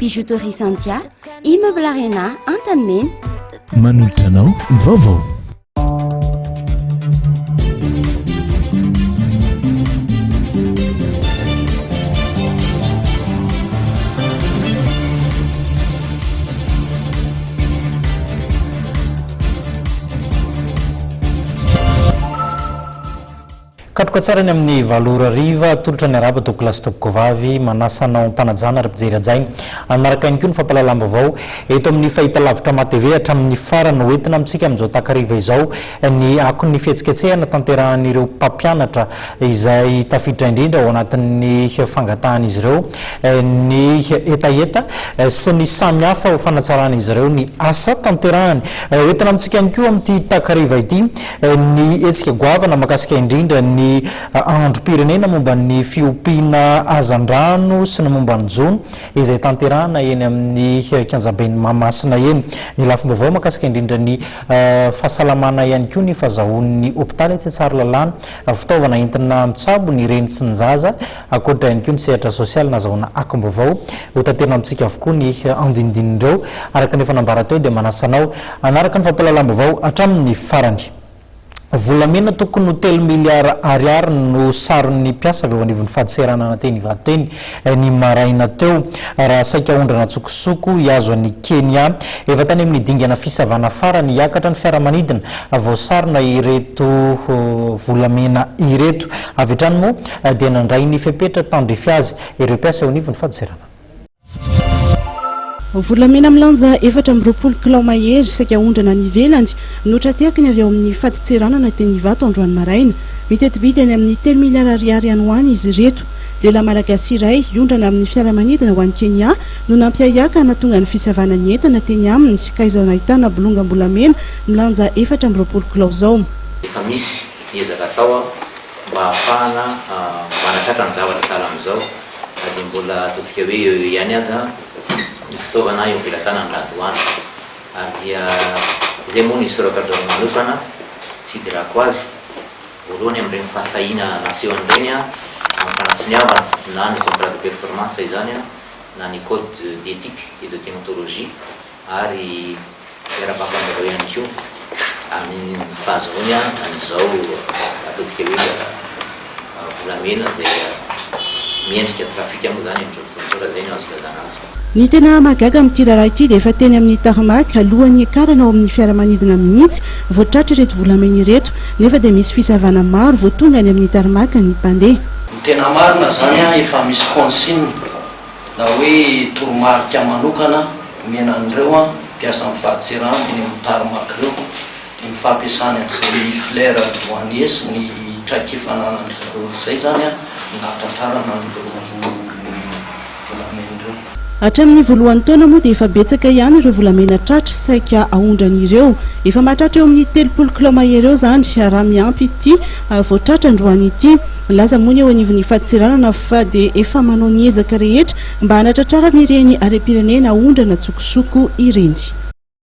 Bijouterie Santia, immeuble Arena, Antanmen. Manoltranao vaovao. Katroka tsara amin'ny valora riva tolotra ny araba to klasy tokokovavy manasanao mpanajana ara-pijery ajainy anaraka ihany koa ny fampalalam-baovao eto amin'ny fahita lavitra matv hatramin'ny farany hoentina amintsika amin'izao takariva izao ny akon'ny fihetsiketsehana tanterahan'ireo mpampianatra izay tafiditra indrindra ao anatin'ny fangatahan'izy ireo ny etaeta sy ny samihafa ho fanatsarana izy ireo ny asa tanterahany hoentina amintsika ihany koa amin'ity takariva ity ny hetsika goavana makasika indrindra ny androm-pirenena momba ny fiompiana hazandrano sy ny momba ny jono izay tanterahana eny amin'ny Kianjabeny Mahamasina eny ny lafim-baovao makasika indrindra ny fahasalamana ihany koa ny fahazahoan'ny hopitaly tsy tsara lalàna fitaovana entina mitsabo ny reny sy ny zaza akoatra ihany koa ny sehatra sosialy nazahoana akom-baovao ho tanterina amintsika avokoa ny andinindinindreo araka ny fanambara teo dia manasanao anaraka ny fampalalam-baovao hatramin'ny farany. Volamena tokony ho 3 miliara ariary no saron'ny mpiasa avy eo anivon'ny faditserana anateny vateny ny maraina teo raha saika ondrana tsokosoko iazo an'ny Kenya efa tany amin'ny dingana fisavana farany hiakatra ny fiaramanidina voasarona ireto volamena ireto avy hatrany moa dia nandray ny fepetra tandrefy azy ireo mpiasa eo anivon'ny faditserana. Volamena milanja 420 kg mahery saika ondrana ny ivelany notra tiakiny avy ao amin'ny faditserana na teny Ivato androany maraina mitetibity any amin'ny 3 miliara ariary any ho any izy reto lehilahy malagasy iray ondrana amin'ny fiaramanidina ho an'ny Kenya no nampiaiaka natonga ny fisavana ny entana teny aminy ka izao nahitana bolongambolamena milanja 420 kg zao. Efa misy ezaka atao mba ahafahana manatratra ny zavatra sahala amin'izao ary mbola ataontsika hoe eo ihany aza ny fitaovana eo ampelatana ny ladoany ary izay moa ny sorakadrano manokana tsy dirako azy voalohany amin'ireny fahasahina naseho an'ireny amin'ny fanasoniavana na ny contrat de performance izany na ny code d'éthique et de déontologie ary fiara-pampanjareo ihany koa amin'ny fahazahoany an'izao ataontsika hoe volamena zay miendrika trafika moa zany amin'izao zay no azo lazana azy. Ny tena magaga amin'ity raharaha ity dia efa teny amin'ny tarmac alohan'ny akarana ao amin'ny fiaramanidina mihitsy voatratra ireto volamena ireto nefa dia misy fisavana maro voatonga any amin'ny tarmac ny mpandeha. Ny tena marina zany efa misy consigne na hoe toromarika manokana menan'ireo mpiasa amin'ny faditserana eny amin'ny tarmac ireo dia mifampiasana an'izay fleur douanier sy ny traikefananan'izareo izay zany nahatantarana ny volamena ireo. Hatramin'ny voalohany taona moa dia efa betsaka ihany ireo volamena tratra saika ahondrany efa mahatratra eo amin'ny 30 kg mahery eo zany raha miampy ity voatratra androany ity laza moa ny eo anivon'ny faditserana fa dia efa manao ny ezaka rehetra mba hanatratrarana ireny harem-pirenena ahondrana tsokosoko ireny.